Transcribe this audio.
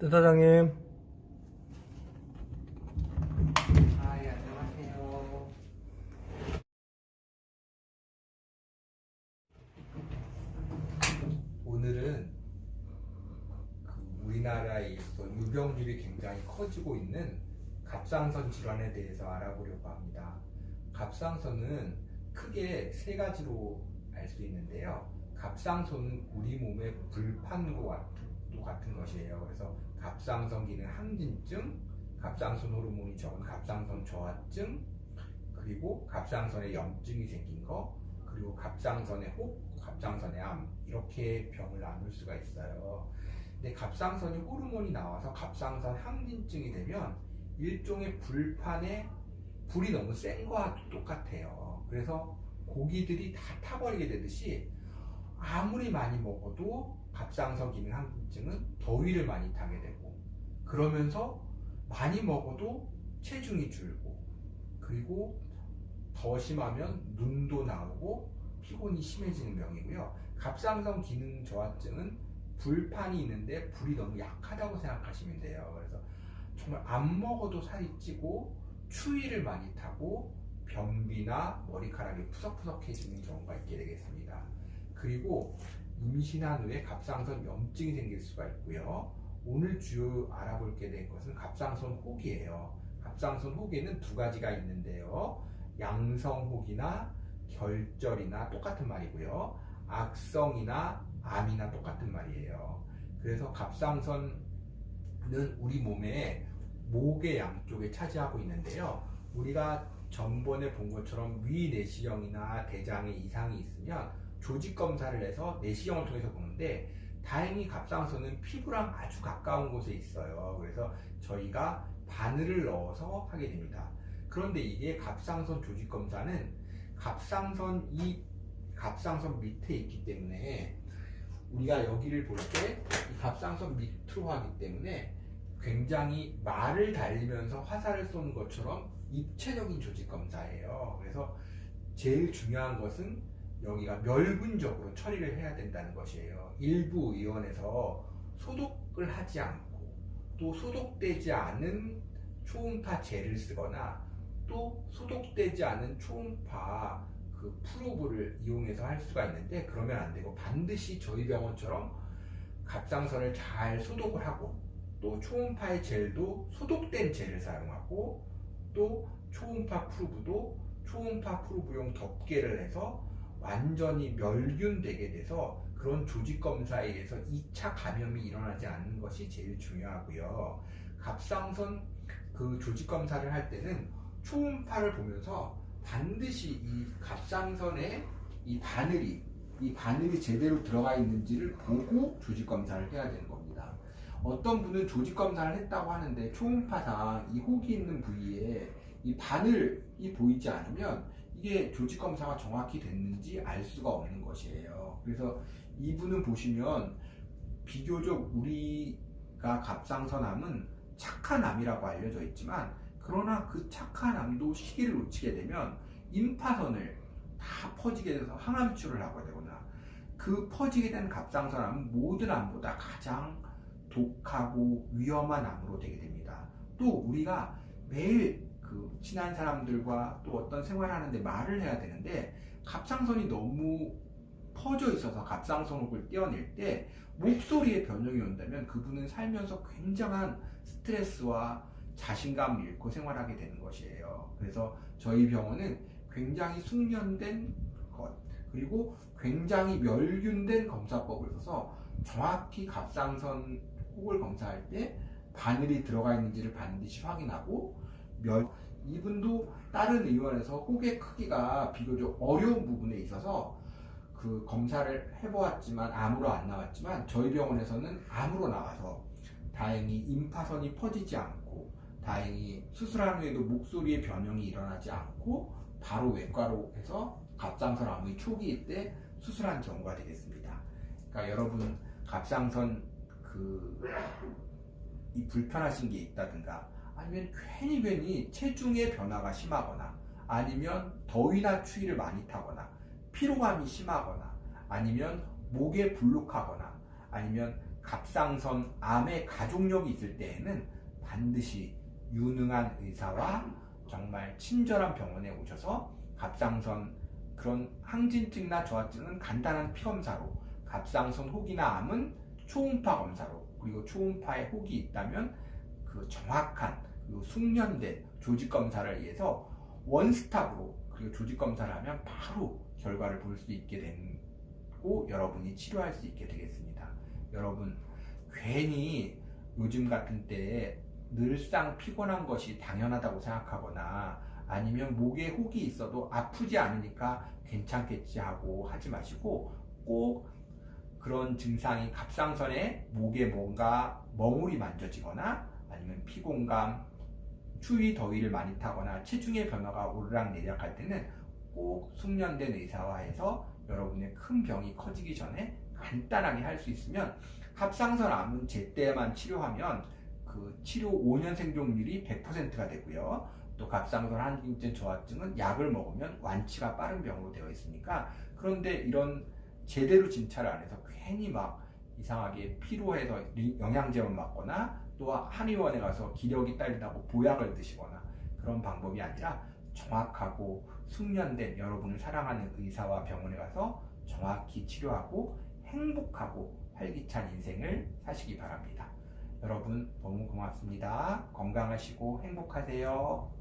유 사장님. 예, 안녕하세요. 오늘은 우리나라에서 유병률이 굉장히 커지고 있는 갑상선 질환에 대해서 알아보려고 합니다. 갑상선은 크게 세 가지로 알 수 있는데요. 갑상선은 우리 몸의 불판과 같은 것이에요. 그래서 갑상선 기능 항진증, 갑상선 호르몬이 적은 갑상선 저하증, 그리고 갑상선에 염증이 생긴 거, 그리고 갑상선의 혹, 갑상선의 암, 이렇게 병을 나눌 수가 있어요. 근데 갑상선이 호르몬이 나와서 갑상선 항진증이 되면 일종의 불판에 불이 너무 센 거와 똑같아요. 그래서 고기들이 다 타버리게 되듯이 아무리 많이 먹어도 갑상선 기능 항진증은 더위를 많이 타게 되고, 그러면서 많이 먹어도 체중이 줄고, 그리고 더 심하면 눈도 나오고 피곤이 심해지는 병이고요. 갑상선 기능 저하증은 불판이 있는데 불이 너무 약하다고 생각하시면 돼요. 그래서 정말 안 먹어도 살이 찌고 추위를 많이 타고 변비나 머리카락이 푸석푸석해지는 경우가 있게 되겠습니다. 그리고 임신한 후에 갑상선 염증이 생길 수가 있고요. 오늘 주요 알아볼게 된 것은 갑상선 혹이에요. 갑상선 혹에는 두 가지가 있는데요. 양성혹이나 결절이나 똑같은 말이고요. 악성이나 암이나 똑같은 말이에요. 그래서 갑상선은 우리 몸의 목의 양쪽에 차지하고 있는데요. 우리가 전번에 본 것처럼 위내시경이나 대장에 이상이 있으면 조직 검사를 해서 내시경을 통해서 보는데, 다행히 갑상선은 피부랑 아주 가까운 곳에 있어요. 그래서 저희가 바늘을 넣어서 하게 됩니다. 그런데 이게 갑상선 조직 검사는 갑상선 밑에 있기 때문에, 우리가 여기를 볼 때 이 갑상선 밑으로 하기 때문에 굉장히 말을 달리면서 화살을 쏘는 것처럼 입체적인 조직 검사예요. 그래서 제일 중요한 것은 여기가 멸균적으로 처리를 해야 된다는 것이에요. 일부 의원에서 소독을 하지 않고 또 소독되지 않은 초음파 젤을 쓰거나 또 소독되지 않은 초음파 프로브를 이용해서 할 수가 있는데, 그러면 안 되고 반드시 저희 병원처럼 갑상선을 잘 소독을 하고, 또 초음파의 젤도 소독된 젤을 사용하고, 또 초음파 프로브도 초음파 프로브용 덮개를 해서 완전히 멸균되게 돼서 그런 조직 검사에 의해서 2차 감염이 일어나지 않는 것이 제일 중요하고요. 갑상선 조직 검사를 할 때는 초음파를 보면서 반드시 이 갑상선에 이 바늘이 제대로 들어가 있는지를 보고 조직 검사를 해야 되는 겁니다. 어떤 분은 조직 검사를 했다고 하는데 초음파상 이 혹이 있는 부위에 이 바늘이 보이지 않으면 이게 조직 검사가 정확히 됐는지 알 수가 없는 것이에요. 그래서 이분은 보시면 비교적 우리가 갑상선암은 착한 암이라고 알려져 있지만, 그러나 그 착한 암도 시기를 놓치게 되면 임파선을 다 퍼지게 돼서 항암치료를 하게 되거나, 그 퍼지게 된 갑상선암은 모든 암보다 가장 독하고 위험한 암으로 되게 됩니다. 또 우리가 매일 친한 사람들과 또 어떤 생활하는데 말을 해야 되는데, 갑상선이 너무 퍼져 있어서 갑상선 혹을 떼어낼 때 목소리에 변형이 온다면 그분은 살면서 굉장한 스트레스와 자신감을 잃고 생활하게 되는 것이에요. 그래서 저희 병원은 굉장히 숙련된 것, 그리고 굉장히 멸균된 검사법을 써서 정확히 갑상선 혹을 검사할 때 바늘이 들어가 있는지를 반드시 확인하고, 이분도 다른 의원에서 혹의 크기가 비교적 어려운 부분에 있어서 그 검사를 해보았지만 암으로 안 나왔지만, 저희 병원에서는 암으로 나와서 다행히 임파선이 퍼지지 않고, 다행히 수술한 후에도 목소리의 변형이 일어나지 않고 바로 외과로 해서 갑상선 암의 초기일 때 수술한 경우가 되겠습니다. 그러니까 여러분, 갑상선 이 불편하신 게 있다든가, 아니면 괜히 체중의 변화가 심하거나, 아니면 더위나 추위를 많이 타거나, 피로감이 심하거나, 아니면 목에 불룩하거나, 아니면 갑상선 암의 가족력이 있을 때에는 반드시 유능한 의사와 정말 친절한 병원에 오셔서 갑상선 그런 항진증이나 저하증은 간단한 피검사로, 갑상선 혹이나 암은 초음파 검사로, 그리고 초음파에 혹이 있다면 그 정확한 그리고 숙련된 조직 검사를 위해서 원스톱으로 그리고 조직 검사를 하면 바로 결과를 볼 수 있게 되고 여러분이 치료할 수 있게 되겠습니다. 여러분 괜히 요즘 같은 때에 늘상 피곤한 것이 당연하다고 생각하거나 아니면 목에 혹이 있어도 아프지 않으니까 괜찮겠지 하고 하지 마시고 꼭 그런 증상이 갑상선에 목에 뭔가 멍울이 만져지거나 아니면 피곤감, 추위 더위를 많이 타거나 체중의 변화가 오르락내리락 할 때는 꼭 숙련된 의사와 해서 여러분의 큰 병이 커지기 전에 간단하게 할 수 있으면 갑상선 암은 제때만 치료하면 그 치료 5년 생존율이 100%가 되고요. 또 갑상선 항진증 저하증은 약을 먹으면 완치가 빠른 병으로 되어 있으니까 그런데 이런 제대로 진찰을 안 해서 괜히 막 이상하게 피로해서 영양제만 맞거나 또 한의원에 가서 기력이 딸린다고 보약을 드시거나 그런 방법이 아니라 정확하고 숙련된 여러분을 사랑하는 의사와 병원에 가서 정확히 치료하고 행복하고 활기찬 인생을 사시기 바랍니다. 여러분 너무 고맙습니다. 건강하시고 행복하세요.